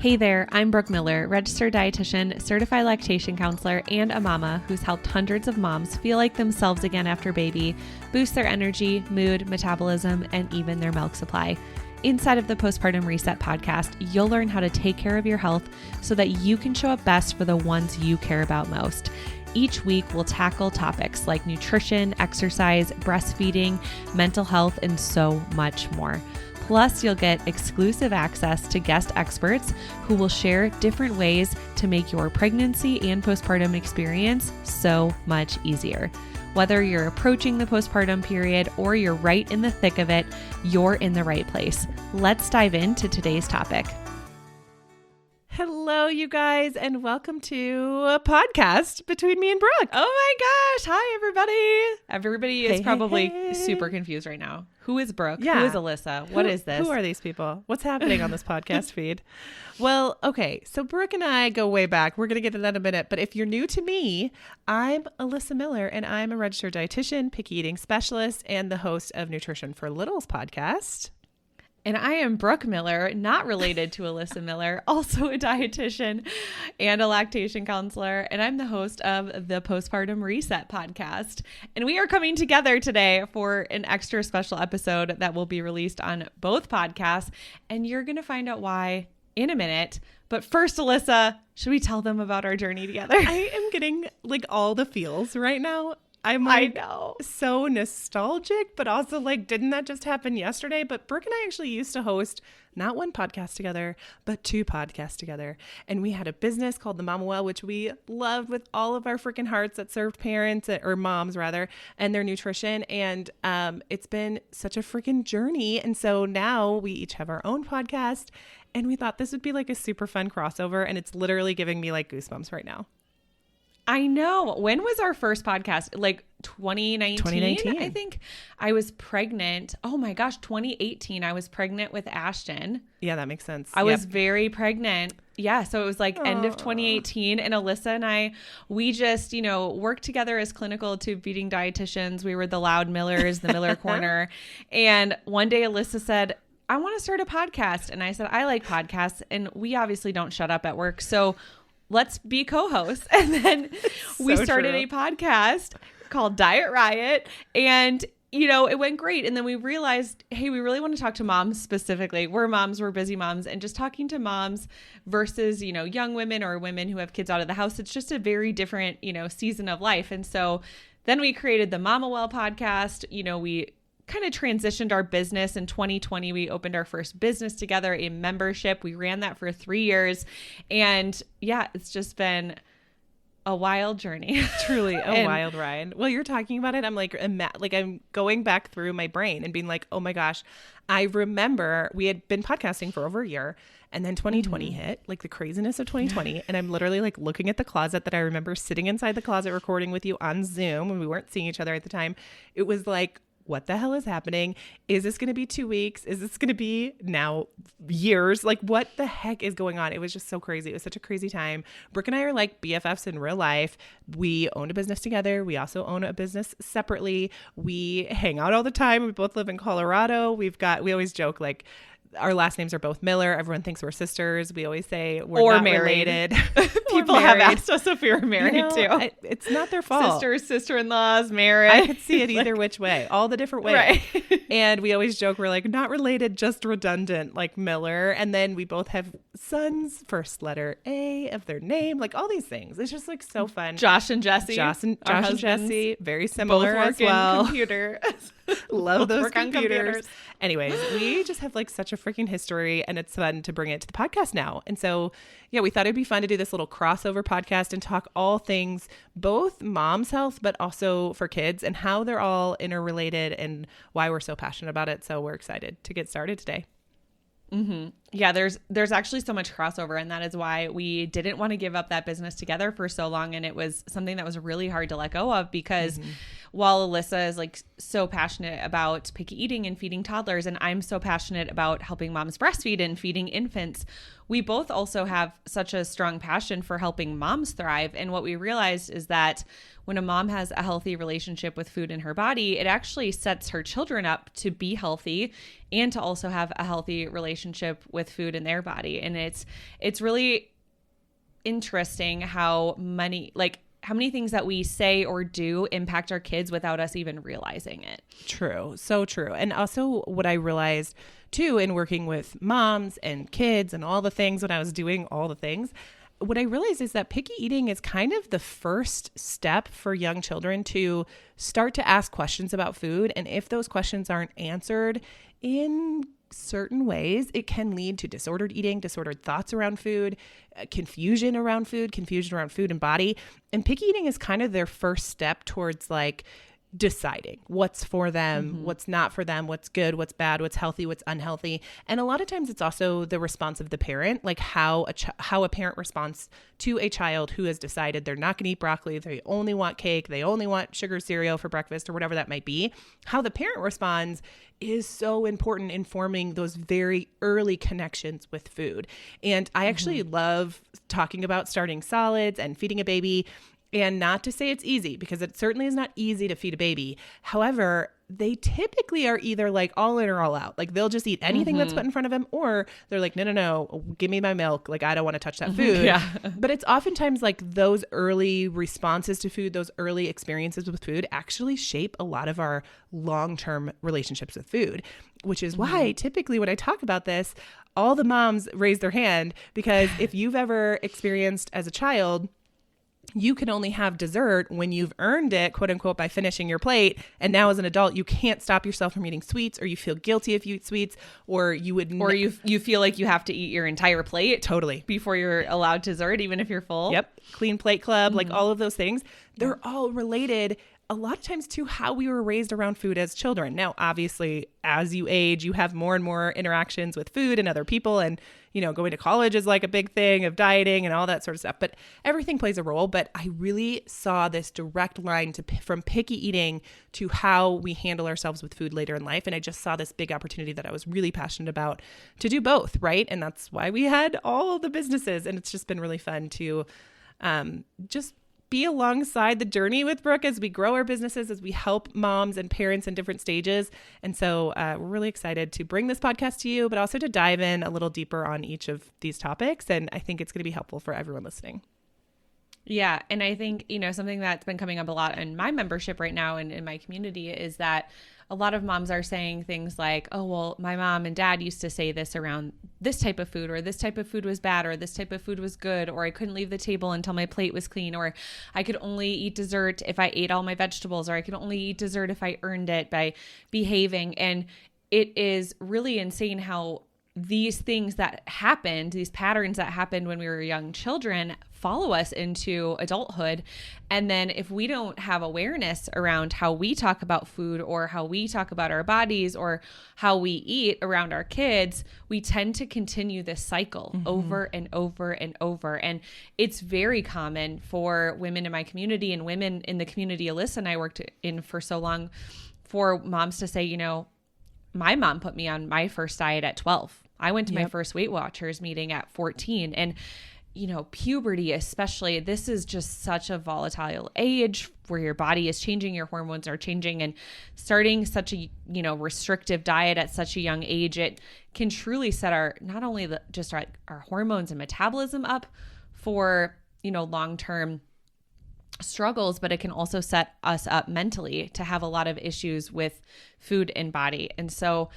Hey there, I'm Brooke Miller, registered dietitian, certified lactation counselor, and a mama who's helped hundreds of moms feel like themselves again after baby, boost their energy, mood, metabolism, and even their milk supply. Inside of the Postpartum Reset podcast, you'll learn how to take care of your health so that you can show up best for the ones you care about most. Each week, we'll tackle topics like nutrition, exercise, breastfeeding, mental health, and so much more. Plus, you'll get exclusive access to guest experts who will share different ways to make your pregnancy and postpartum experience so much easier. Whether you're approaching the postpartum period or you're right in the thick of it, you're in the right place. Let's dive into today's topic. Hello, you guys, and welcome to a podcast between me and Brooke. Oh my gosh. Hi, everybody. Everybody is probably hey. super confused right now. Who is Brooke? Yeah. Who is Alyssa? What is this? Who are these people? What's happening on this podcast feed? Well, okay, so Brooke and I go way back. We're going to get to that in a minute. But if you're new to me, I'm Alyssa Miller, and I'm a registered dietitian, picky eating specialist, and the host of Nutrition for Littles podcast. And I am Brooke Miller, not related to Alyssa Miller, also a dietitian and a lactation counselor. And I'm the host of the Postpartum Reset podcast. And we are coming together today for an extra special episode that will be released on both podcasts. And you're going to find out why in a minute. But first, Alyssa, should we tell them about our journey together? I am getting like all the feels right now. I'm I know. So nostalgic, but also like, didn't that just happen yesterday? But Brooke and I actually used to host not one podcast together, but two podcasts together. And we had a business called The Mama Well, which we loved with all of our freaking hearts, that served parents or moms rather, and their nutrition. And it's been such a freaking journey. And so now we each have our own podcast, and we thought this would be like a super fun crossover. And it's literally giving me like goosebumps right now. I know. When was our first podcast? Like 2019? I think I was pregnant. Oh my gosh, 2018. I was pregnant with Ashton. Yeah, that makes sense. I was very pregnant. Yeah. So it was like end of 2018. And Alyssa and I, we just, worked together as clinical tube feeding dietitians. We were the loud Millers, the Miller Corner. And one day Alyssa said, I want to start a podcast. And I said, I like podcasts. And we obviously don't shut up at work. So let's be co-hosts. And then we started a podcast called Diet Riot, and it went great. And then we realized, hey, we really want to talk to moms specifically. We're moms, we're busy moms, and just talking to moms versus, young women or women who have kids out of the house. It's just a very different, season of life. And so then we created the Mama Well podcast. We kind of transitioned our business in 2020. We opened our first business together, a membership. We ran that for 3 years. And yeah, it's just been a wild journey. Truly a wild ride. Well, you're talking about it. I'm like I'm going back through my brain and being like, oh my gosh, I remember we had been podcasting for over a year. And then 2020 hit, like the craziness of 2020. And I'm literally like looking at the closet that I remember sitting inside the closet recording with you on Zoom when we weren't seeing each other at the time. It was like, what the hell is happening? Is this going to be 2 weeks? Is this going to be now years? Like, what the heck is going on? It was just so crazy. It was such a crazy time. Brooke and I are like BFFs in real life. We own a business together. We also own a business separately. We hang out all the time. We both live in Colorado. We always joke like, our last names are both Miller. Everyone thinks we're sisters. We always say we're not related. People have asked us if we were married too. It's not their fault. Sisters, sister-in-laws, married. I could see it either which way, all the different ways. Right. And we always joke, we're like, not related, just redundant, like Miller. And then we both have sons, first letter A of their name, like all these things. It's just like so fun. Josh and Jesse. Josh and Jesse, very similar as well. Computer. Love those computers. Anyways, we just have like such a freaking history, and it's fun to bring it to the podcast now. And so, yeah, we thought it'd be fun to do this little crossover podcast and talk all things, both mom's health, but also for kids and how they're all interrelated and why we're so passionate about it. So we're excited to get started today. Mm-hmm. Yeah, there's actually so much crossover, and that is why we didn't want to give up that business together for so long. And it was something that was really hard to let go of because while Alyssa is like so passionate about picky eating and feeding toddlers, and I'm so passionate about helping moms breastfeed and feeding infants, we both also have such a strong passion for helping moms thrive. And what we realized is that when a mom has a healthy relationship with food in her body, it actually sets her children up to be healthy and to also have a healthy relationship with food in their body. And it's really interesting how many things that we say or do impact our kids without us even realizing it. True. So true. And also what I realized too in working with moms and kids and all the things when I was doing all the things, what I realized is that picky eating is kind of the first step for young children to start to ask questions about food. And if those questions aren't answered in certain ways, it can lead to disordered eating, disordered thoughts around food, confusion around food and body. And picky eating is kind of their first step towards like deciding what's for them, what's not for them, what's good, what's bad, what's healthy, what's unhealthy. And a lot of times it's also the response of the parent, like how a parent responds to a child who has decided they're not going to eat broccoli, they only want cake, they only want sugar cereal for breakfast or whatever that might be. How the parent responds is so important in forming those very early connections with food. And I actually love talking about starting solids and feeding a baby. And not to say it's easy, because it certainly is not easy to feed a baby. However, they typically are either like all in or all out. Like they'll just eat anything that's put in front of them, or they're like, no, give me my milk. Like I don't want to touch that food. Yeah. But it's oftentimes like those early responses to food, those early experiences with food actually shape a lot of our long-term relationships with food, which is why typically when I talk about this, all the moms raise their hand, because if you've ever experienced as a child, you can only have dessert when you've earned it, quote unquote, by finishing your plate. And now as an adult, you can't stop yourself from eating sweets, or you feel guilty if you eat sweets, or you would, or you feel like you have to eat your entire plate totally before you're allowed dessert, even if you're full. Yep. Clean plate club, like all of those things. They're all related a lot of times to how we were raised around food as children. Now, obviously, as you age, you have more and more interactions with food and other people, and, you know, going to college is like a big thing of dieting and all that sort of stuff, but everything plays a role. But I really saw this direct line from picky eating to how we handle ourselves with food later in life. And I just saw this big opportunity that I was really passionate about to do both, right? And that's why we had all the businesses. And it's just been really fun to just be alongside the journey with Brooke as we grow our businesses, as we help moms and parents in different stages. And so we're really excited to bring this podcast to you, but also to dive in a little deeper on each of these topics. And I think it's going to be helpful for everyone listening. Yeah. And I think, you know, something that's been coming up a lot in my membership right now and in my community is that a lot of moms are saying things like, oh, well, my mom and dad used to say this around this type of food, or this type of food was bad, or this type of food was good, or I couldn't leave the table until my plate was clean, or I could only eat dessert if I ate all my vegetables, or I could only eat dessert if I earned it by behaving. And it is really insane how these things that happened, these patterns that happened when we were young children, follow us into adulthood. And then if we don't have awareness around how we talk about food, or how we talk about our bodies, or how we eat around our kids, we tend to continue this cycle over and over and over. And it's very common for women in my community and women in the community Alyssa and I worked in for so long, for moms to say, you know, my mom put me on my first diet at 12. I went to my first Weight Watchers meeting at 14. And, you know, puberty especially, this is just such a volatile age where your body is changing, your hormones are changing, and starting such a, you know, restrictive diet at such a young age, it can truly set our, not only just our hormones and metabolism up for, you know, long-term struggles, but it can also set us up mentally to have a lot of issues with food and body. And so,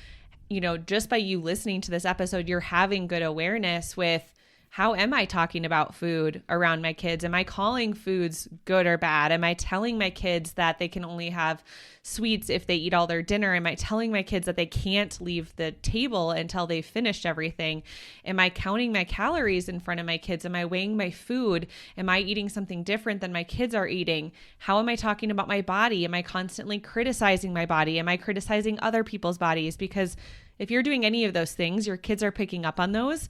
you know, just by you listening to this episode, you're having good awareness with, how am I talking about food around my kids? Am I calling foods good or bad? Am I telling my kids that they can only have sweets if they eat all their dinner? Am I telling my kids that they can't leave the table until they've finished everything? Am I counting my calories in front of my kids? Am I weighing my food? Am I eating something different than my kids are eating? How am I talking about my body? Am I constantly criticizing my body? Am I criticizing other people's bodies? Because if you're doing any of those things, your kids are picking up on those.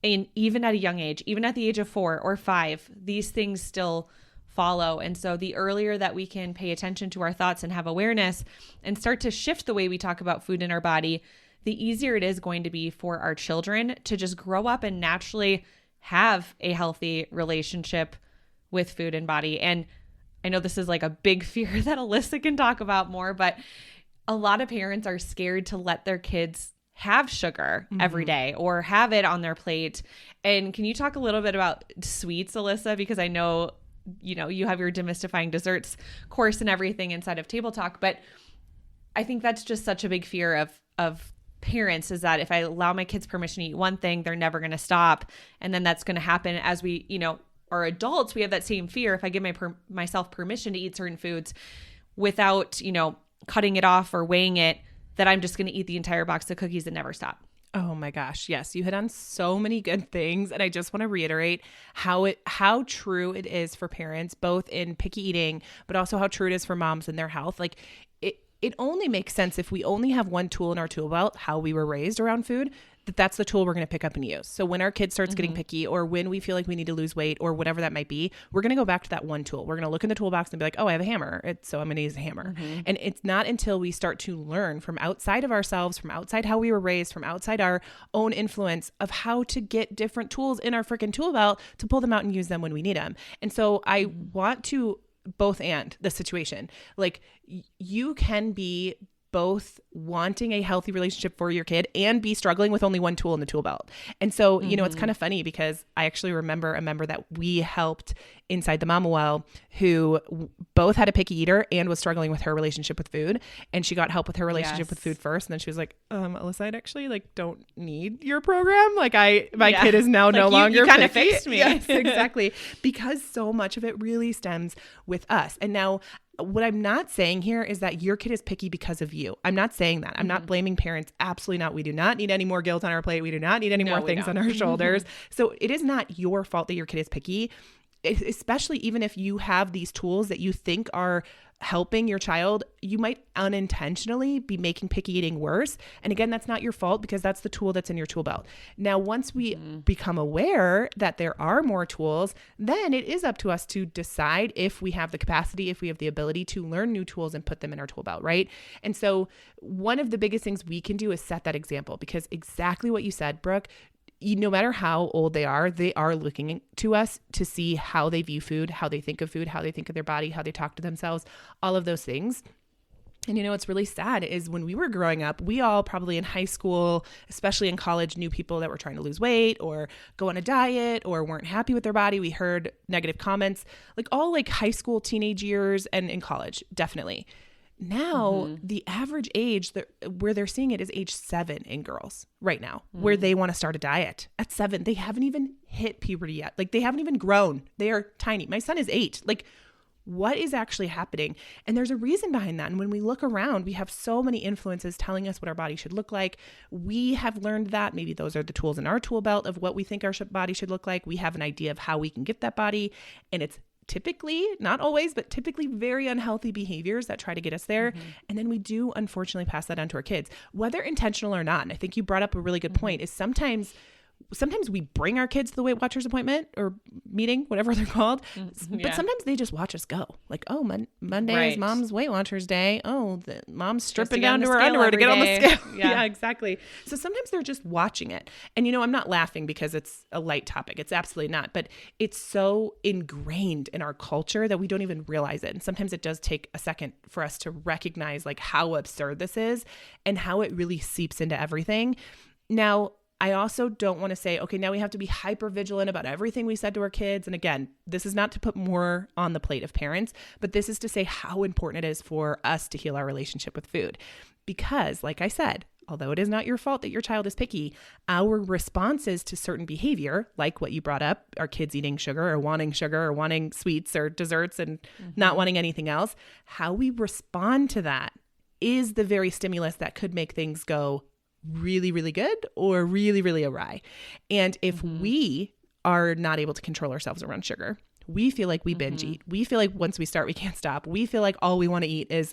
And even at a young age, even at the age of 4 or 5, these things still follow. And so the earlier that we can pay attention to our thoughts and have awareness and start to shift the way we talk about food in our body, the easier it is going to be for our children to just grow up and naturally have a healthy relationship with food and body. And I know this is like a big fear that Alyssa can talk about more, but a lot of parents are scared to let their kids have sugar every day or have it on their plate. And can you talk a little bit about sweets, Alyssa? Because I know, you have your demystifying desserts course and everything inside of Table Talk, but I think that's just such a big fear of parents, is that if I allow my kids permission to eat one thing, they're never going to stop. And then that's going to happen as we, are adults. We have that same fear. If I give myself permission to eat certain foods without, cutting it off or weighing it, that I'm just going to eat the entire box of cookies and never stop. Oh my gosh. Yes. You hit on so many good things. And I just want to reiterate how true it is for parents, both in picky eating, but also how true it is for moms and their health. Like it only makes sense if we only have one tool in our tool belt, how we were raised around food, that's the tool we're going to pick up and use. So when our kid starts getting picky, or when we feel like we need to lose weight or whatever that might be, we're going to go back to that one tool. We're going to look in the toolbox and be like, oh, I have a hammer. So I'm going to use a hammer. And it's not until we start to learn from outside of ourselves, from outside how we were raised, from outside our own influence, of how to get different tools in our freaking tool belt to pull them out and use them when we need them. And so I want to both and the situation. Like, you can be both wanting a healthy relationship for your kid and be struggling with only one tool in the tool belt. And so, it's kind of funny because I actually remember a member that we helped inside the Mama Well who both had a picky eater and was struggling with her relationship with food. And she got help with her relationship with food first. And then she was like, Alyssa, I actually don't need your program. Like my kid is now no longer you kind of fixed me. Yes, exactly. Because so much of it really stems with us. And now, what I'm not saying here is that your kid is picky because of you. I'm not saying that. I'm not blaming parents. Absolutely not. We do not need any more guilt on our plate. We do not need any more things on our shoulders. So it is not your fault that your kid is picky, especially even if you have these tools that you think are helping your child. You might unintentionally be making picky eating worse. And again, that's not your fault because that's the tool that's in your tool belt. Now, once we become aware that there are more tools, then it is up to us to decide if we have the capacity, if we have the ability to learn new tools and put them in our tool belt, right? And so one of the biggest things we can do is set that example, because exactly what you said, Brooke, no matter how old they are looking to us to see how they view food, how they think of food, how they think of their body, how they talk to themselves, all of those things. And what's really sad is when we were growing up, we all probably in high school, especially in college, knew people that were trying to lose weight or go on a diet or weren't happy with their body. We heard negative comments, all high school, teenage years, and in college, definitely. Now, the average age where they're seeing it is age 7 in girls right now, where they want to start a diet at 7. They haven't even hit puberty yet. They haven't even grown. They are tiny. My son is 8. What is actually happening? And there's a reason behind that. And when we look around, we have so many influences telling us what our body should look like. We have learned that. Maybe those are the tools in our tool belt of what we think our body should look like. We have an idea of how we can get that body. And it's typically, not always, but typically very unhealthy behaviors that try to get us there. And then we do unfortunately pass that on to our kids, whether intentional or not. And I think you brought up a really good point, is sometimes we bring our kids to the Weight Watchers appointment or meeting, whatever they're called. But sometimes they just watch us go. Monday is Mom's Weight Watchers day. Oh, Mom's stripping down to her underwear to get on the scale. Yeah, exactly. So sometimes they're just watching it. And, I'm not laughing because it's a light topic. It's absolutely not. But it's so ingrained in our culture that we don't even realize it. And sometimes it does take a second for us to recognize how absurd this is and how it really seeps into everything. Now, I also don't want to say, okay, now we have to be hyper vigilant about everything we said to our kids. And again, this is not to put more on the plate of parents, but this is to say how important it is for us to heal our relationship with food. Because like I said, although it is not your fault that your child is picky, our responses to certain behavior, like what you brought up, our kids eating sugar or wanting sweets or desserts and not wanting anything else, how we respond to that is the very stimulus that could make things go really, really good or really, really awry. And if we are not able to control ourselves around sugar, we feel like we binge eat. We feel like once we start, we can't stop. We feel like all we want to eat is,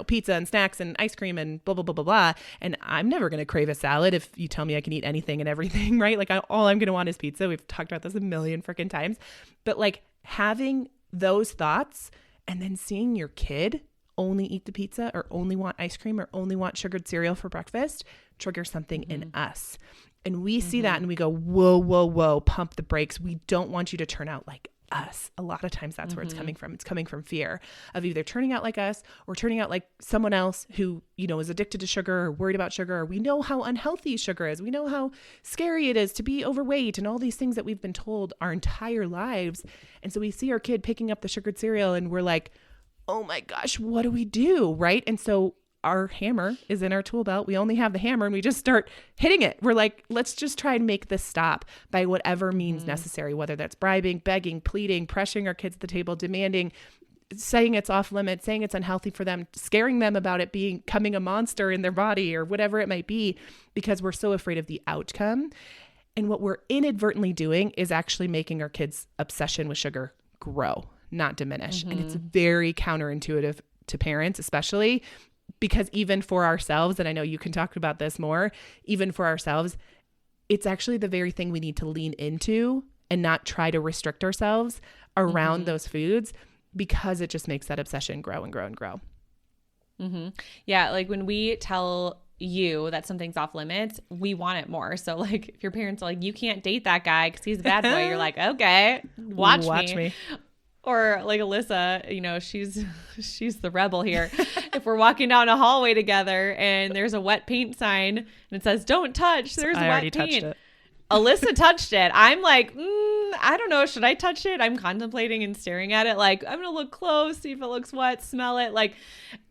pizza and snacks and ice cream and blah, blah, blah, blah, blah. And I'm never going to crave a salad if you tell me I can eat anything and everything, right? All I'm going to want is pizza. We've talked about this a million freaking times. But having those thoughts and then seeing your kid only eat the pizza or only want ice cream or only want sugared cereal for breakfast triggers something in us. And we see that and we go, whoa, whoa, whoa, pump the brakes. We don't want you to turn out like us. A lot of times that's where it's coming from. It's coming from fear of either turning out like us or turning out like someone else who, you know, is addicted to sugar or worried about sugar. Or we know how unhealthy sugar is. We know how scary it is to be overweight and all these things that we've been told our entire lives. And so we see our kid picking up the sugared cereal and we're like, oh my gosh, what do we do? Right. And so our hammer is in our tool belt. We only have the hammer and we just start hitting it. We're like, let's just try and make this stop by whatever means necessary, whether that's bribing, begging, pleading, pressuring our kids at the table, demanding, saying it's off limits, saying it's unhealthy for them, scaring them about it becoming a monster in their body or whatever it might be, because we're so afraid of the outcome. And what we're inadvertently doing is actually making our kids' obsession with sugar grow, not diminish. And it's very counterintuitive to parents, especially because even for ourselves, and I know you can talk about this more, even for ourselves, it's actually the very thing we need to lean into and not try to restrict ourselves around those foods, because it just makes that obsession grow and grow and grow. Yeah. Like when we tell you that something's off limits, we want it more. So like if your parents are like, you can't date that guy because he's a bad boy, you're like, okay, watch me. Or like Alyssa, you know, she's the rebel here. If we're walking down a hallway together and there's a wet paint sign and it says, don't touch, there's wet paint. Alyssa touched it. I'm like, I don't know. Should I touch it? I'm contemplating and staring at it. Like, I'm going to look close, see if it looks wet, smell it. Like,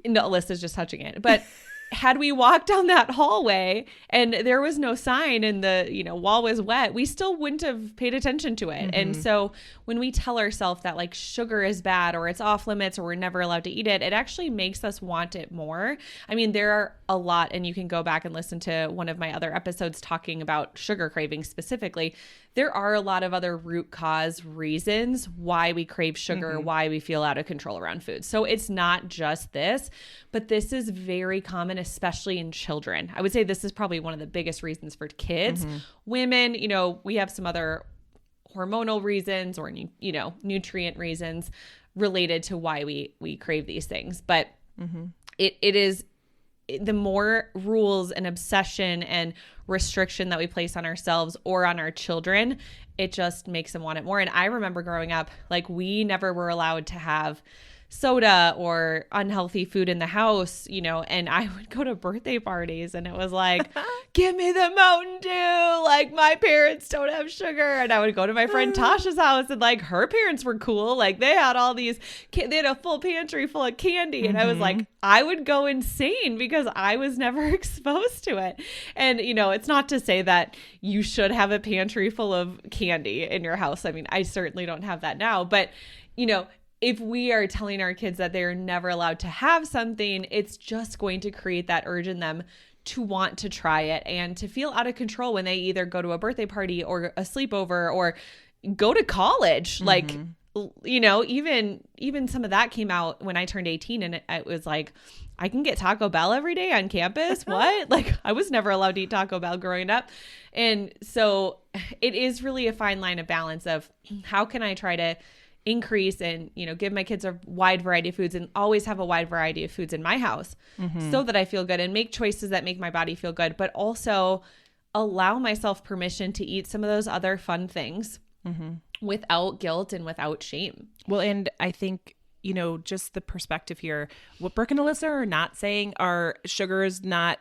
no, Alyssa's just touching it. But had we walked down that hallway and there was no sign and the, you know, wall was wet, we still wouldn't have paid attention to it. And so when we tell ourselves that like sugar is bad or it's off limits or we're never allowed to eat it, it actually makes us want it more. I mean, there are a lot, and you can go back and listen to one of my other episodes talking about sugar cravings specifically. There are a lot of other root cause reasons why we crave sugar, why we feel out of control around food. So it's not just this, but this is very common, especially in children. I would say this is probably one of the biggest reasons for kids. Women, you know, we have some other hormonal reasons or, you know, nutrient reasons related to why we crave these things. But it is the more rules and obsession and restriction that we place on ourselves or on our children, it just makes them want it more. And I remember growing up, like we never were allowed to have soda or unhealthy food in the house, you know, and I would go to birthday parties and it was like, give me the Mountain Dew. Like my parents don't have sugar. And I would go to my friend Tasha's house and like her parents were cool. Like they had all these, they had a full pantry full of candy. And I was like, I would go insane because I was never exposed to it. And, you know, it's not to say that you should have a pantry full of candy in your house. I mean, I certainly don't have that now, but, you know, if we are telling our kids that they're never allowed to have something, it's just going to create that urge in them to want to try it and to feel out of control when they either go to a birthday party or a sleepover or go to college. Like, you know, even some of that came out when I turned 18 and it was like, I can get Taco Bell every day on campus. What? Like I was never allowed to eat Taco Bell growing up. And so it is really a fine line of balance of how can I try to increase and, you know, give my kids a wide variety of foods and always have a wide variety of foods in my house so that I feel good and make choices that make my body feel good, but also allow myself permission to eat some of those other fun things without guilt and without shame. Well, and I think, you know, just the perspective here, what Brooke and Alyssa are not saying are sugar is not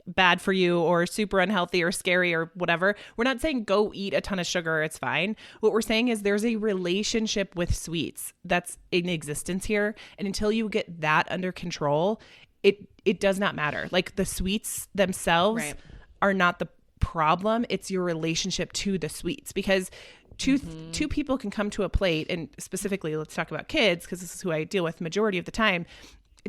bad for you or super unhealthy or scary or whatever. We're not saying go eat a ton of sugar, it's fine. What we're saying is there's a relationship with sweets that's in existence here. And until you get that under control, it does not matter. Like the sweets themselves are not the problem. It's your relationship to the sweets, because two people can come to a plate, and specifically let's talk about kids because this is who I deal with majority of the time.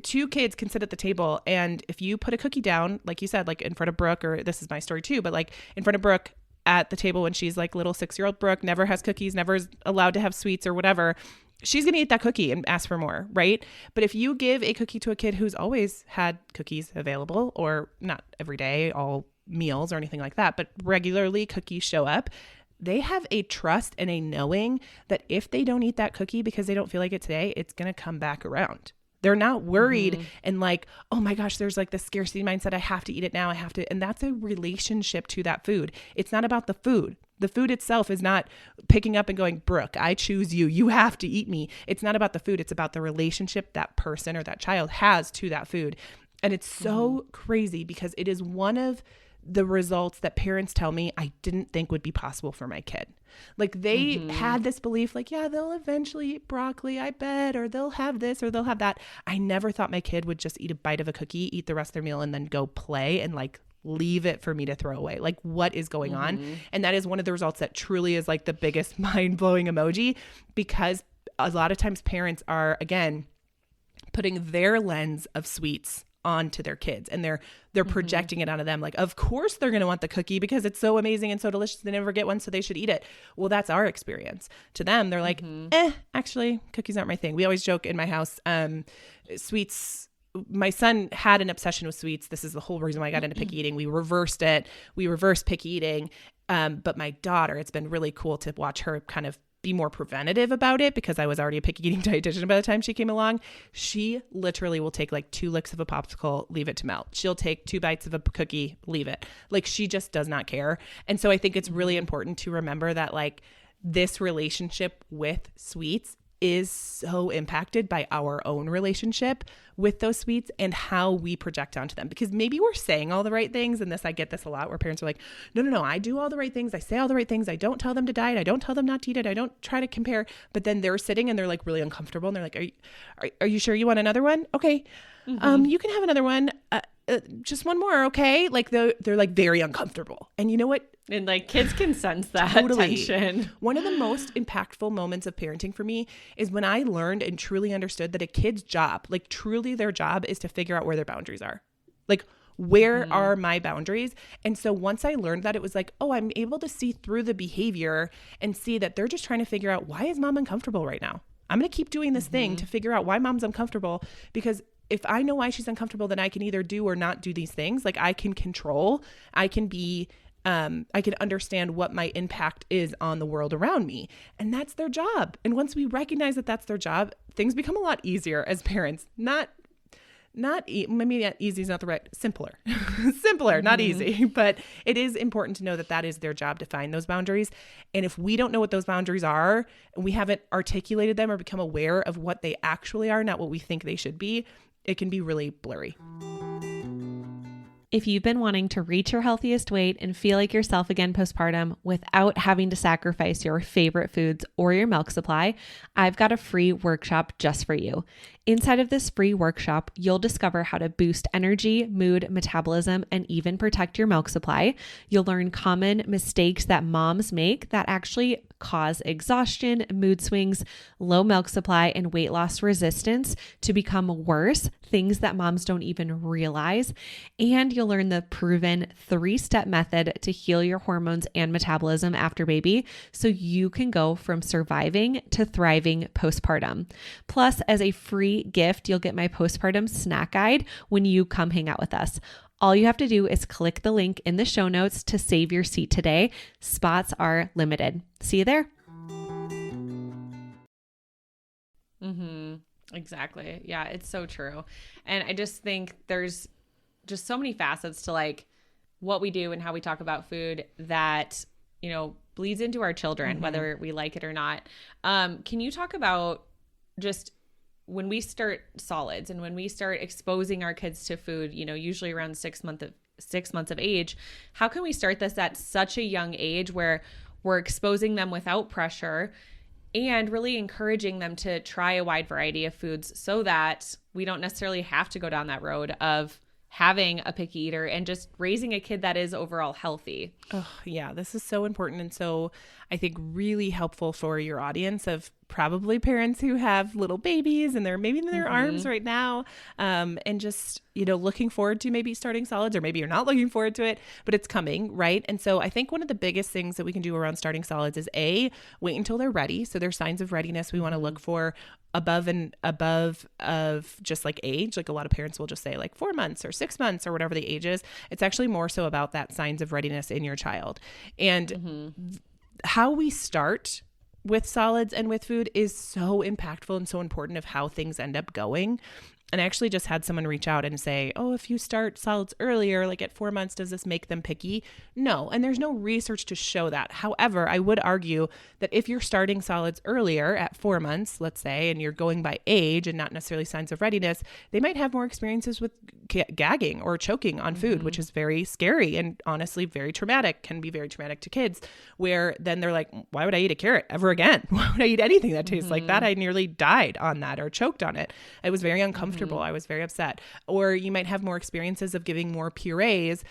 Two kids can sit at the table, and if you put a cookie down, like you said, like in front of Brooke, or this is my story too, but like in front of Brooke at the table when she's like little 6-year-old Brooke, never has cookies, never is allowed to have sweets or whatever, she's going to eat that cookie and ask for more, right? But if you give a cookie to a kid who's always had cookies available, or not every day, all meals or anything like that, but regularly cookies show up, they have a trust and a knowing that if they don't eat that cookie because they don't feel like it today, it's going to come back around. They're not worried and like, oh my gosh, there's like the scarcity mindset. I have to eat it now. I have to. And that's a relationship to that food. It's not about the food. The food itself is not picking up and going, Brooke, I choose you. You have to eat me. It's not about the food. It's about the relationship that person or that child has to that food. And it's so crazy because it is one of the results that parents tell me I didn't think would be possible for my kid. Like they had this belief like, yeah, they'll eventually eat broccoli, I bet, or they'll have this or they'll have that. I never thought my kid would just eat a bite of a cookie, eat the rest of their meal, and then go play and like leave it for me to throw away. Like what is going on? And that is one of the results that truly is like the biggest mind-blowing emoji, because a lot of times parents are, again, putting their lens of sweets onto their kids, and they're projecting it onto them. Like, of course they're going to want the cookie because it's so amazing and so delicious. They never get one, so they should eat it. Well, that's our experience. To them, they're like, actually, cookies aren't my thing. We always joke in my house, sweets. My son had an obsession with sweets. This is the whole reason why I got into picky eating. We reversed it. We reversed picky eating. But my daughter, it's been really cool to watch her kind of be more preventative about it because I was already a picky eating dietitian by the time she came along. She literally will take like 2 licks of a popsicle, leave it to melt. She'll take 2 bites of a cookie, leave it. Like she just does not care. And so I think it's really important to remember that like this relationship with sweets is so impacted by our own relationship with those sweets and how we project onto them. Because maybe we're saying all the right things, and I get this a lot where parents are like, no, I do all the right things. I say all the right things. I don't tell them to diet. I don't tell them not to eat it. I don't try to compare. But then they're sitting and they're like really uncomfortable and they're like, are you sure you want another one? Okay. You can have another one. Just one more. Okay. Like they're like very uncomfortable. And you know what? And like kids can sense that tension. One of the most impactful moments of parenting for me is when I learned and truly understood that a kid's job, like truly their job, is to figure out where their boundaries are. Like, where are my boundaries? And so once I learned that, it was like, oh, I'm able to see through the behavior and see that they're just trying to figure out, why is mom uncomfortable right now? I'm going to keep doing this thing to figure out why mom's uncomfortable, because if I know why she's uncomfortable, then I can either do or not do these things. Like I can control, I can be, I can understand what my impact is on the world around me. And that's their job. And once we recognize that that's their job, things become a lot easier as parents. Maybe easy is not the right, simpler, not easy, but it is important to know that that is their job to find those boundaries. And if we don't know what those boundaries are, and we haven't articulated them or become aware of what they actually are, not what we think they should be, it can be really blurry. If you've been wanting to reach your healthiest weight and feel like yourself again postpartum without having to sacrifice your favorite foods or your milk supply, I've got a free workshop just for you. Inside of this free workshop, you'll discover how to boost energy, mood, metabolism, and even protect your milk supply. You'll learn common mistakes that moms make that actually cause exhaustion, mood swings, low milk supply, and weight loss resistance to become worse, things that moms don't even realize. And you'll learn the proven 3-step method to heal your hormones and metabolism after baby, so you can go from surviving to thriving postpartum. Plus, as a free gift, you'll get my postpartum snack guide when you come hang out with us. All you have to do is click the link in the show notes to save your seat today. Spots are limited. See you there. Exactly. Yeah, it's so true. And I just think there's just so many facets to like what we do and how we talk about food that, you know, bleeds into our children, whether we like it or not. Can you talk about just when we start solids and when we start exposing our kids to food, you know, usually around 6 months of age, how can we start this at such a young age where we're exposing them without pressure and really encouraging them to try a wide variety of foods so that we don't necessarily have to go down that road of having a picky eater and just raising a kid that is overall healthy? Oh, yeah, this is so important. And so I think really helpful for your audience of probably parents who have little babies and they're maybe in their arms right now. And just, you know, looking forward to maybe starting solids, or maybe you're not looking forward to it, but it's coming, right? And so I think one of the biggest things that we can do around starting solids is wait until they're ready. So there's signs of readiness we want to look for above and above of just like age. Like a lot of parents will just say like 4 months or 6 months or whatever the age is. It's actually more so about that signs of readiness in your child. And how we start with solids and with food is so impactful and so important of how things end up going. And I actually just had someone reach out and say, oh, if you start solids earlier, like at 4 months, does this make them picky? No. And there's no research to show that. However, I would argue that if you're starting solids earlier at 4 months, let's say, and you're going by age and not necessarily signs of readiness, they might have more experiences with gagging or choking on food, which is very scary and honestly very traumatic, can be very traumatic to kids, where then they're like, why would I eat a carrot ever again? Why would I eat anything that tastes like that? I nearly died on that or choked on it. I was very uncomfortable. I was very upset. Or you might have more experiences of giving more purees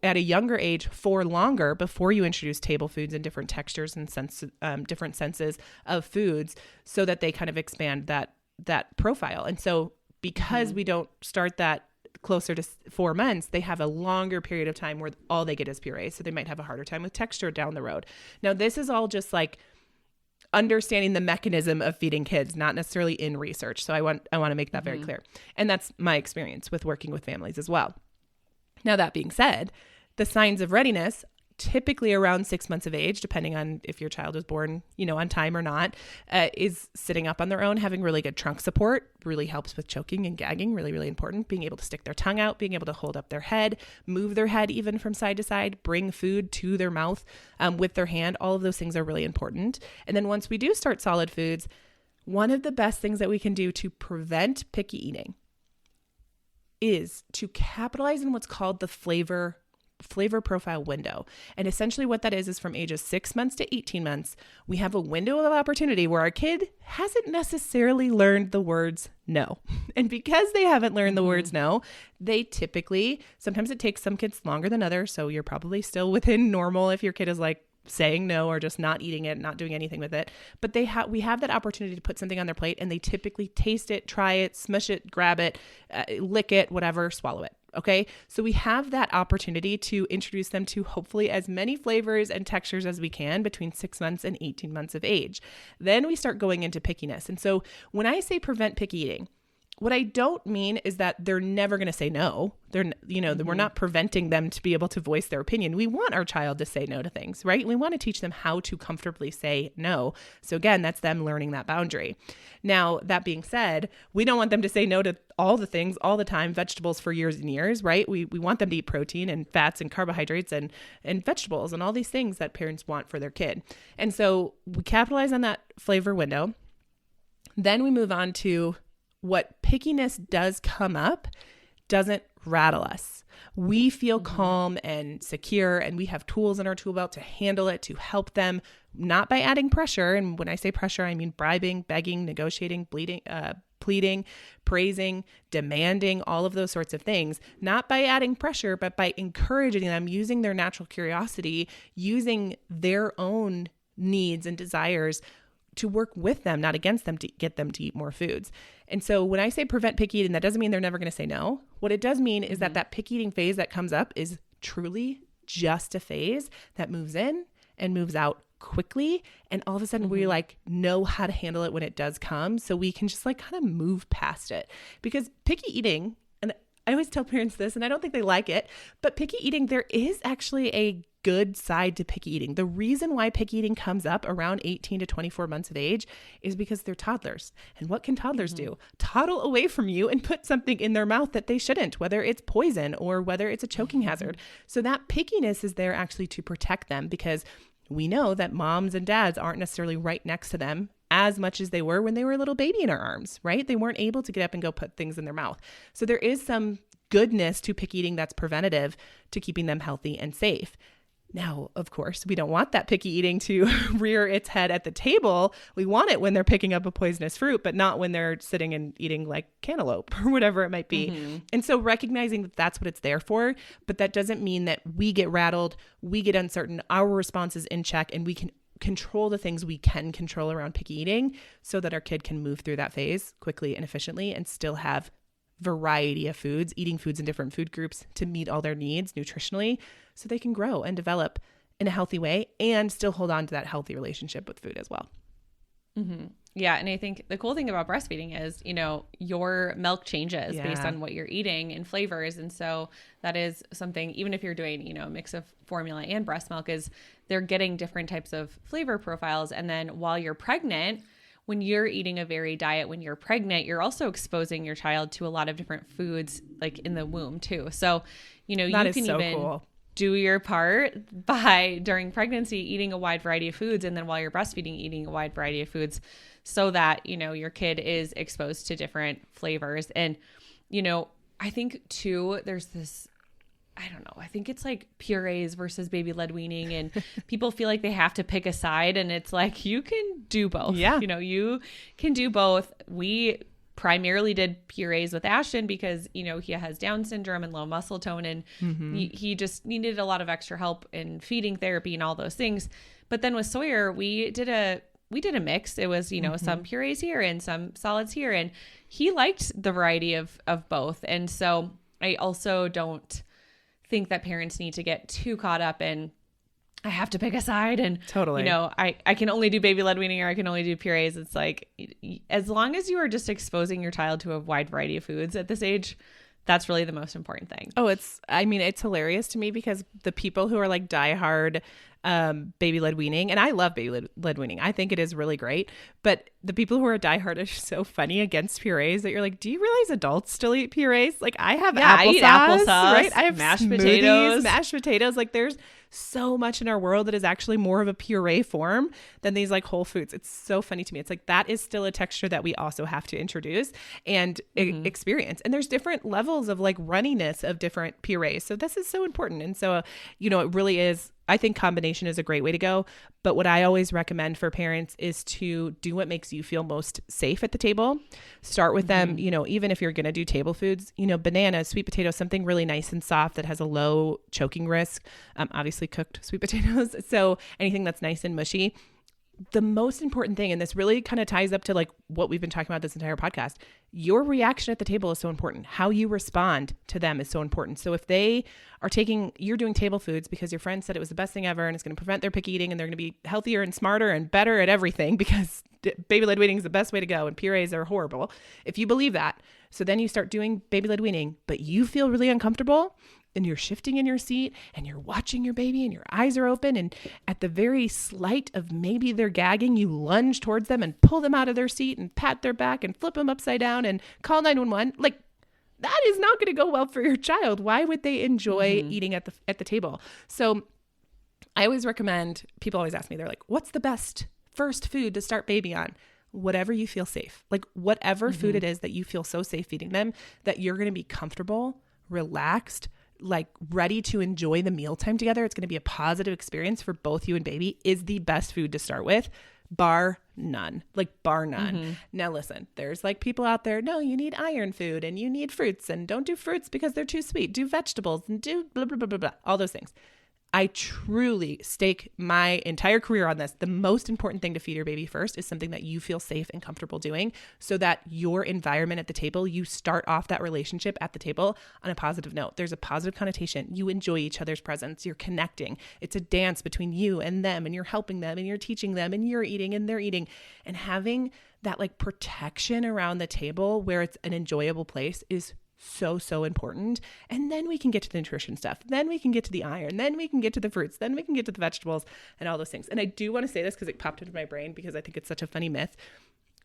at a younger age for longer before you introduce table foods and different textures and different senses of foods, so that they kind of expand that profile. And so because we don't start that closer to 4 months, they have a longer period of time where all they get is puree. So they might have a harder time with texture down the road. Now, this is all just like understanding the mechanism of feeding kids, not necessarily in research. So I want to make that very clear. And that's my experience with working with families as well. Now, that being said, the signs of readiness, typically around 6 months of age, depending on if your child was born, on time or not, is sitting up on their own, having really good trunk support, really helps with choking and gagging, really, really important. Being able to stick their tongue out, being able to hold up their head, move their head even from side to side, bring food to their mouth with their hand. All of those things are really important. And then once we do start solid foods, one of the best things that we can do to prevent picky eating is to capitalize on what's called the flavor profile window. And essentially what that is from ages 6 months to 18 months, we have a window of opportunity where our kid hasn't necessarily learned the words no. And because they haven't learned the words no, they typically, sometimes it takes some kids longer than others. So you're probably still within normal if your kid is like saying no or just not eating it, not doing anything with it. But we have that opportunity to put something on their plate, and they typically taste it, try it, smush it, grab it, lick it, whatever, swallow it. Okay. So we have that opportunity to introduce them to hopefully as many flavors and textures as we can between 6 months and 18 months of age. Then we start going into pickiness. And so when I say prevent picky eating, what I don't mean is that they're never going to say no. We're not preventing them to be able to voice their opinion. We want our child to say no to things, right? We want to teach them how to comfortably say no. So again, that's them learning that boundary. Now, that being said, we don't want them to say no to all the things all the time, vegetables for years and years, right? We want them to eat protein and fats and carbohydrates and vegetables and all these things that parents want for their kid. And so we capitalize on that flavor window. Then we move on to what pickiness does come up doesn't rattle us. We feel calm and secure, and we have tools in our tool belt to handle it, to help them, not by adding pressure. And when I say pressure, I mean bribing, begging, negotiating, pleading, praising, demanding, all of those sorts of things, not by adding pressure, but by encouraging them, using their natural curiosity, using their own needs and desires to work with them, not against them, to get them to eat more foods. And so when I say prevent picky eating, that doesn't mean they're never going to say no. What it does mean is that picky eating phase that comes up is truly just a phase that moves in and moves out quickly. And all of a sudden we know how to handle it when it does come. So we can just kind of move past it, because picky eating, and I always tell parents this, and I don't think they like it, but picky eating, there is actually a good side to picky eating. The reason why picky eating comes up around 18 to 24 months of age is because they're toddlers. And what can toddlers do? Toddle away from you and put something in their mouth that they shouldn't, whether it's poison or whether it's a choking hazard. So that pickiness is there actually to protect them, because we know that moms and dads aren't necessarily right next to them as much as they were when they were a little baby in our arms, right? They weren't able to get up and go put things in their mouth. So there is some goodness to picky eating that's preventative to keeping them healthy and safe. Now, of course, we don't want that picky eating to rear its head at the table. We want it when they're picking up a poisonous fruit, but not when they're sitting and eating like cantaloupe or whatever it might be. And so recognizing that that's what it's there for, but that doesn't mean that we get rattled, we get uncertain, our response is in check, and we can control the things we can control around picky eating so that our kid can move through that phase quickly and efficiently and still have variety of foods, eating foods in different food groups to meet all their needs nutritionally, so they can grow and develop in a healthy way and still hold on to that healthy relationship with food as well. Yeah. And I think the cool thing about breastfeeding is, your milk changes based on what you're eating and flavors. And so that is something, even if you're doing, a mix of formula and breast milk, is they're getting different types of flavor profiles. And then while you're pregnant, when you're eating a varied diet, when you're pregnant, you're also exposing your child to a lot of different foods like in the womb too. So, you can even cool. do your part by during pregnancy eating a wide variety of foods, and then while you're breastfeeding eating a wide variety of foods, so that your kid is exposed to different flavors. And I think too there's this, I don't know, I think it's like purees versus baby led weaning, and people feel like they have to pick a side, and it's like you can do both. You can do both. We primarily did purees with Ashton because, he has Down syndrome and low muscle tone, and he just needed a lot of extra help in feeding therapy and all those things. But then with Sawyer, we did a mix. It was, some purees here and some solids here, and he liked the variety of both. And so I also don't think that parents need to get too caught up in, I have to pick a side, and totally, I can only do baby led weaning or I can only do purees. It's like, as long as you are just exposing your child to a wide variety of foods at this age, that's really the most important thing. Oh, it's hilarious to me because the people who are like diehard baby led weaning, and I love baby led weaning. I think it is really great. But the people who are diehard are so funny against purees that you're like, do you realize adults still eat purees? Like I have I eat applesauce, right? I have mashed potatoes. Like there's so much in our world that is actually more of a puree form than these like whole foods. It's so funny to me. It's like that is still a texture that we also have to introduce and experience. And there's different levels of like runniness of different purees. So this is so important. And so, it really is. I think combination is a great way to go. But what I always recommend for parents is to do what makes you feel most safe at the table. Start with them, even if you're going to do table foods, bananas, sweet potatoes, something really nice and soft that has a low choking risk. Obviously cooked sweet potatoes. So anything that's nice and mushy. The most important thing, and this really kind of ties up to like what we've been talking about this entire podcast, your reaction at the table is so important. How you respond to them is so important. So if they are you're doing table foods because your friend said it was the best thing ever and it's going to prevent their picky eating and they're going to be healthier and smarter and better at everything because baby led weaning is the best way to go and purees are horrible. If you believe that, so then you start doing baby led weaning, but you feel really uncomfortable, and you're shifting in your seat and you're watching your baby and your eyes are open, and at the very slight of maybe they're gagging, you lunge towards them and pull them out of their seat and pat their back and flip them upside down and call 911. Like that is not going to go well for your child. Why would they enjoy eating at the table? So I always recommend, people always ask me, they're like, what's the best first food to start baby on? Whatever you feel safe, like whatever food it is that you feel so safe feeding them that you're going to be comfortable, relaxed, like ready to enjoy the mealtime together. It's going to be a positive experience for both you and baby, is the best food to start with, bar none. Now listen, there's like people out there, no, you need iron food and you need fruits, and don't do fruits because they're too sweet. Do vegetables and do blah, blah, blah, blah, blah, all those things. I truly stake my entire career on this. The most important thing to feed your baby first is something that you feel safe and comfortable doing, so that your environment at the table, you start off that relationship at the table on a positive note. There's a positive connotation. You enjoy each other's presence. You're connecting. It's a dance between you and them, and you're helping them and you're teaching them and you're eating and they're eating, and having that like protection around the table where it's an enjoyable place is so important. And then we can get to the nutrition stuff. Then we can get to the iron. Then we can get to the fruits. Then we can get to the vegetables and all those things. And I do want to say this because it popped into my brain because I think it's such a funny myth.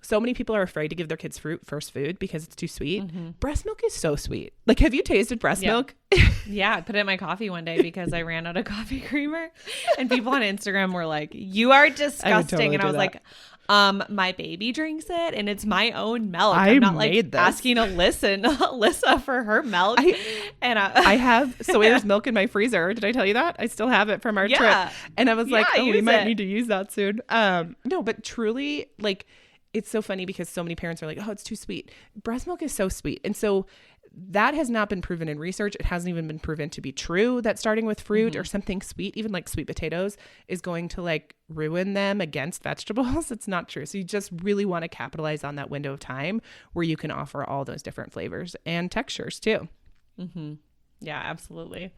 So many people are afraid to give their kids fruit first food because it's too sweet. Breast milk is so sweet. Like, have you tasted breast milk? Yeah, I put it in my coffee one day because I ran out of coffee creamer, and people on Instagram were like, you are disgusting. And I was like, my baby drinks it and it's my own milk. I'm not like asking Alyssa for her milk. I have Sawyer's milk in my freezer. Did I tell you that? I still have it from our trip. And I was like, we might need to use that soon. No, but truly, like, it's so funny because so many parents are like, oh, it's too sweet. Breast milk is so sweet. And so that has not been proven in research. It hasn't even been proven to be true that starting with fruit or something sweet, even like sweet potatoes, is going to like ruin them against vegetables. It's not true. So you just really want to capitalize on that window of time where you can offer all those different flavors and textures too. Yeah, absolutely.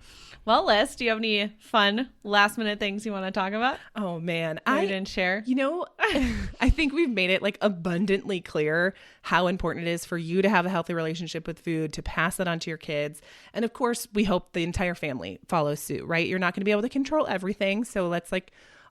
Well, Liz, do you have any fun last minute things you want to talk about? Oh man, I didn't share. I think we've made it like abundantly clear how important it is for you to have a healthy relationship with food, to pass that on to your kids. And of course, we hope the entire family follows suit, right? You're not going to be able to control everything. So let's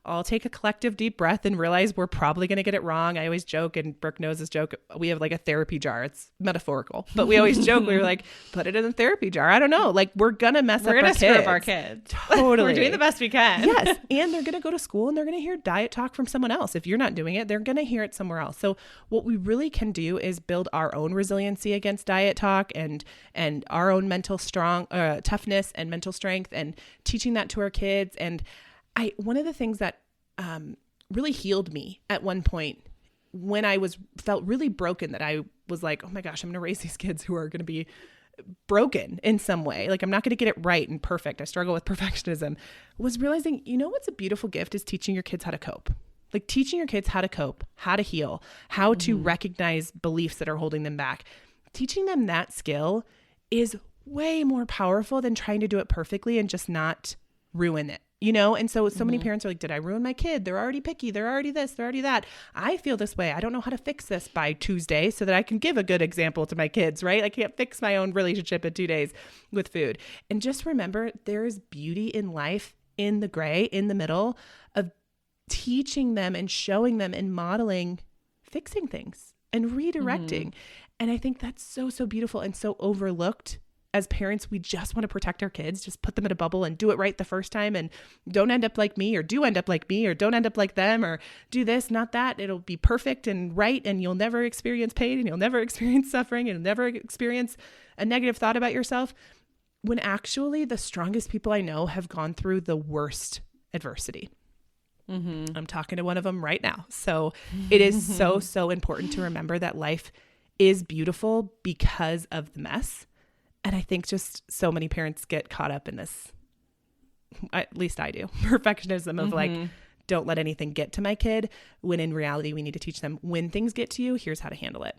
all take a collective deep breath and realize we're probably going to get it wrong. I always joke, and Brooke knows this joke. We have like a therapy jar. It's metaphorical, but we always joke. We were like, put it in the therapy jar. I don't know. Like, we're going to mess up our kids. We're going to screw up our kids. Totally. We're doing the best we can. Yes. And they're going to go to school and they're going to hear diet talk from someone else. If you're not doing it, they're going to hear it somewhere else. So what we really can do is build our own resiliency against diet talk and our own mental toughness and mental strength, and teaching that to our kids. And one of the things that really healed me at one point when I felt really broken, that I was like, oh my gosh, I'm going to raise these kids who are going to be broken in some way. Like, I'm not going to get it right and perfect. I struggle with perfectionism. Was realizing, what's a beautiful gift is teaching your kids how to cope. Like, teaching your kids how to cope, how to heal, how to recognize beliefs that are holding them back. Teaching them that skill is way more powerful than trying to do it perfectly and just not ruin it. And so many parents are like, did I ruin my kid? They're already picky. They're already this, they're already that. I feel this way. I don't know how to fix this by Tuesday so that I can give a good example to my kids, right? I can't fix my own relationship in 2 days with food. And just remember, there is beauty in life, in the gray, in the middle of teaching them and showing them and modeling, fixing things and redirecting. And I think that's so, so beautiful and so overlooked. As parents, we just want to protect our kids, just put them in a bubble and do it right the first time, and don't end up like me, or do end up like me, or don't end up like them, or do this, not that. It'll be perfect and right, and you'll never experience pain, and you'll never experience suffering, and you'll never experience a negative thought about yourself. When actually the strongest people I know have gone through the worst adversity. I'm talking to one of them right now. So it is so, so important to remember that life is beautiful because of the mess. And I think just so many parents get caught up in this, at least I do, perfectionism of like, don't let anything get to my kid, when in reality, we need to teach them, when things get to you, here's how to handle it.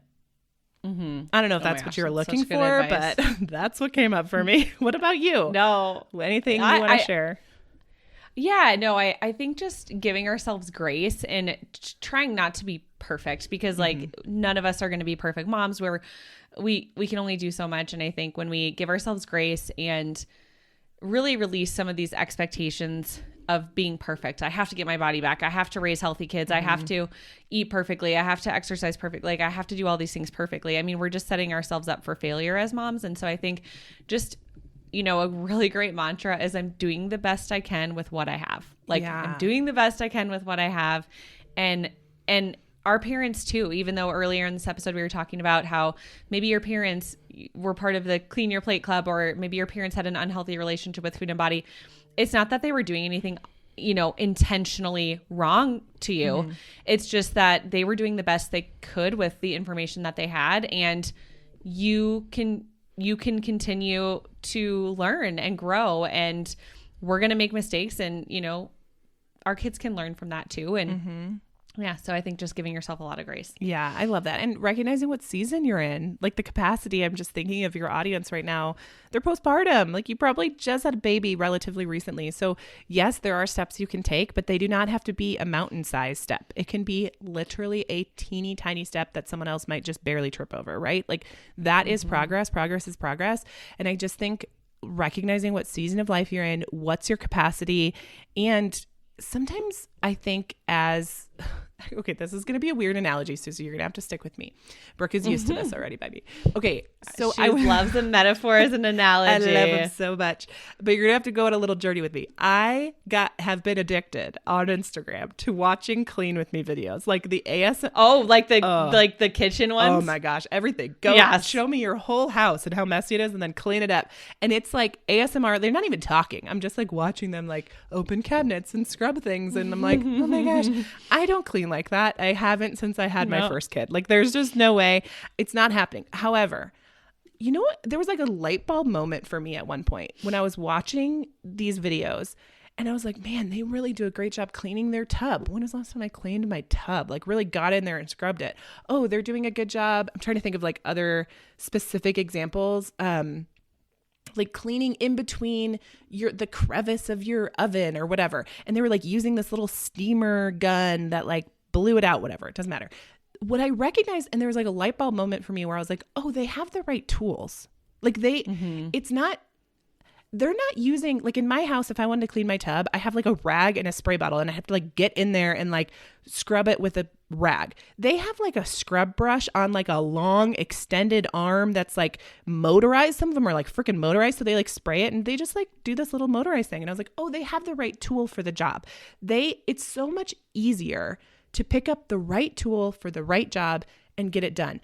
I don't know if that's what you were looking for, but that's what came up for me. What about you? No. Anything you want to share? Yeah, no, I think just giving ourselves grace and trying not to be perfect, because like none of us are going to be perfect moms. We can only do so much. And I think when we give ourselves grace and really release some of these expectations of being perfect, I have to get my body back, I have to raise healthy kids, I have to eat perfectly, I have to exercise perfectly, like I have to do all these things perfectly. I mean, we're just setting ourselves up for failure as moms. And so I think just, a really great mantra is, I'm doing the best I can with what I have. Like, I'm doing the best I can with what I have. And our parents too, even though earlier in this episode we were talking about how maybe your parents were part of the Clean Your Plate Club, or maybe your parents had an unhealthy relationship with food and body. It's not that they were doing anything, intentionally wrong to you. It's just that they were doing the best they could with the information that they had. And you can continue to learn and grow, and we're going to make mistakes, and, our kids can learn from that too. And yeah. So I think just giving yourself a lot of grace. Yeah, I love that. And recognizing what season you're in, like the capacity. I'm just thinking of your audience right now. They're postpartum. Like, you probably just had a baby relatively recently. So yes, there are steps you can take, but they do not have to be a mountain-sized step. It can be literally a teeny tiny step that someone else might just barely trip over, right? Like, that is progress. Progress is progress. And I just think recognizing what season of life you're in, what's your capacity, and sometimes I think okay, this is going to be a weird analogy, Susie. You're going to have to stick with me. Brooke is used to this already, baby. Okay, so she loves the metaphors and analogy. I love them so much. But you're going to have to go on a little journey with me. I have been addicted on Instagram to watching clean with me videos, like the ASMR. Oh, like the kitchen ones? Oh my gosh, everything. Go show me your whole house and how messy it is, and then clean it up. And it's like ASMR. They're not even talking. I'm just like watching them like open cabinets and scrub things. And I'm like, oh my gosh, I don't clean like that. I haven't since I had my first kid. Like, there's just no way. It's not happening. However, you know what? There was like a light bulb moment for me at one point when I was watching these videos, and I was like, man, they really do a great job cleaning their tub. When was the last time I cleaned my tub? Like, really got in there and scrubbed it. Oh, they're doing a good job. I'm trying to think of like other specific examples. like cleaning in between the crevice of your oven or whatever. And they were like using this little steamer gun that like blew it out, whatever. It doesn't matter. What I recognized, and there was like a light bulb moment for me where I was like, oh, they have the right tools. Like they're not using, like in my house, if I wanted to clean my tub, I have like a rag and a spray bottle and I have to like get in there and like scrub it with a rag. They have like a scrub brush on like a long extended arm that's like motorized. Some of them are like freaking motorized. So they like spray it and they just like do this little motorized thing. And I was like, oh, they have the right tool for the job. It's so much easier to pick up the right tool for the right job and get it done.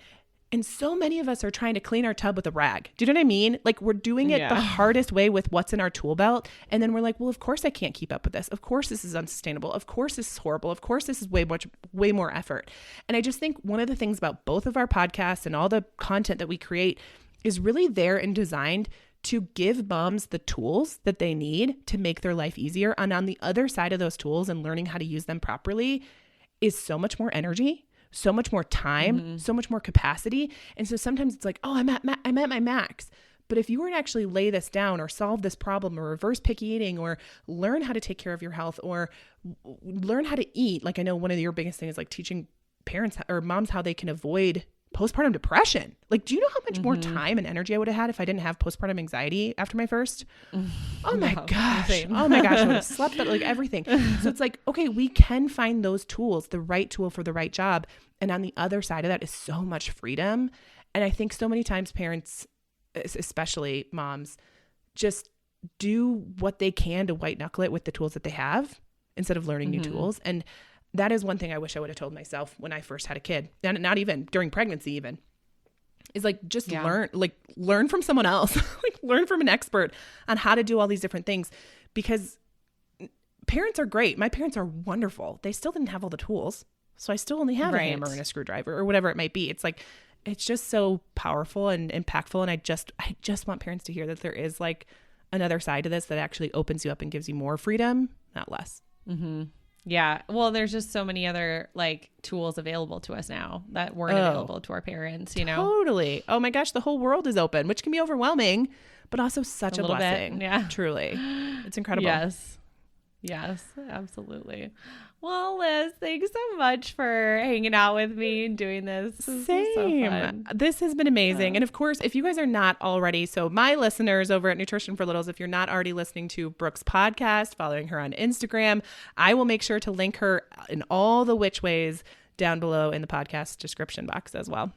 And so many of us are trying to clean our tub with a rag. Do you know what I mean? Like we're doing it the hardest way with what's in our tool belt. And then we're like, well, of course I can't keep up with this. Of course this is unsustainable. Of course this is horrible. Of course this is way more effort. And I just think one of the things about both of our podcasts and all the content that we create is really there and designed to give moms the tools that they need to make their life easier. And on the other side of those tools and learning how to use them properly is so much more energy, so much more time, so much more capacity. And so sometimes it's like, oh, I'm at my max. But if you were to actually lay this down or solve this problem or reverse picky eating or learn how to take care of your health or learn how to eat, like I know one of your biggest things is like teaching parents or moms how they can avoid postpartum depression. Like, do you know how much more time and energy I would have had if I didn't have postpartum anxiety after my first? Oh my gosh. Insane. Oh my gosh. I would have slept like everything. So it's like, okay, we can find those tools, the right tool for the right job. And on the other side of that is so much freedom. And I think so many times parents, especially moms, just do what they can to white knuckle it with the tools that they have instead of learning new tools. And that is one thing I wish I would have told myself when I first had a kid, and not even during pregnancy even, is like, just learn from someone else, like learn from an expert on how to do all these different things, because parents are great. My parents are wonderful. They still didn't have all the tools. So I still only have a hammer and a screwdriver or whatever it might be. It's like, it's just so powerful and impactful. And I just want parents to hear that there is like another side to this that actually opens you up and gives you more freedom, not less. Yeah. Well, there's just so many other like tools available to us now that weren't available to our parents, you know? Totally. Oh my gosh. The whole world is open, which can be overwhelming, but also such a blessing. Yeah. Truly. It's incredible. Yes, absolutely. Well, Liz, thanks so much for hanging out with me and doing this. This Same. is so fun. This has been amazing. And of course, if you guys are not already, so my listeners over at Nutrition for Littles, if you're not already listening to Brooke's podcast, following her on Instagram, I will make sure to link her in all the which ways down below in the podcast description box as well.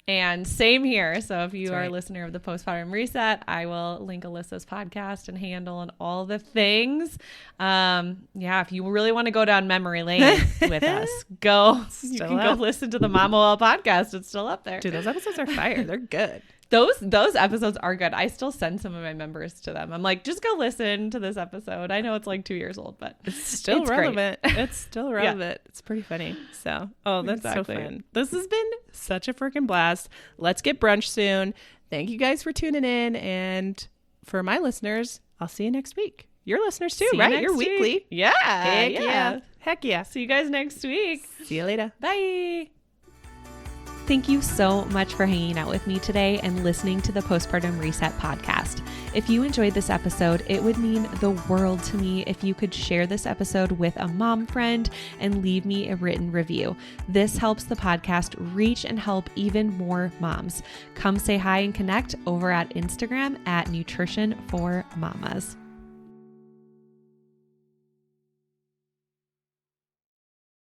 And same here. So if you are a listener of the Postpartum Reset, I will link Alyssa's podcast and handle and all the things. If you really want to go down memory lane with us, you can go listen to the Mama Well podcast. It's still up there. Dude, those episodes are fire. They're good. Those episodes are good. I still send some of my members to them. I'm like, just go listen to this episode. I know it's like 2 years old, but it's still relevant. It's still relevant. Yeah. It's pretty funny. So, that's so fun. This has been such a freaking blast. Let's get brunch soon. Thank you guys for tuning in. And for my listeners, I'll see you next week. Your listeners too, right? You're weekly. Yeah. Heck yeah. See you guys next week. See you later. Bye. Thank you so much for hanging out with me today and listening to the Postpartum Reset podcast. If you enjoyed this episode, it would mean the world to me if you could share this episode with a mom friend and leave me a written review. This helps the podcast reach and help even more moms. Come say hi and connect over at Instagram at Nutrition for Mamas.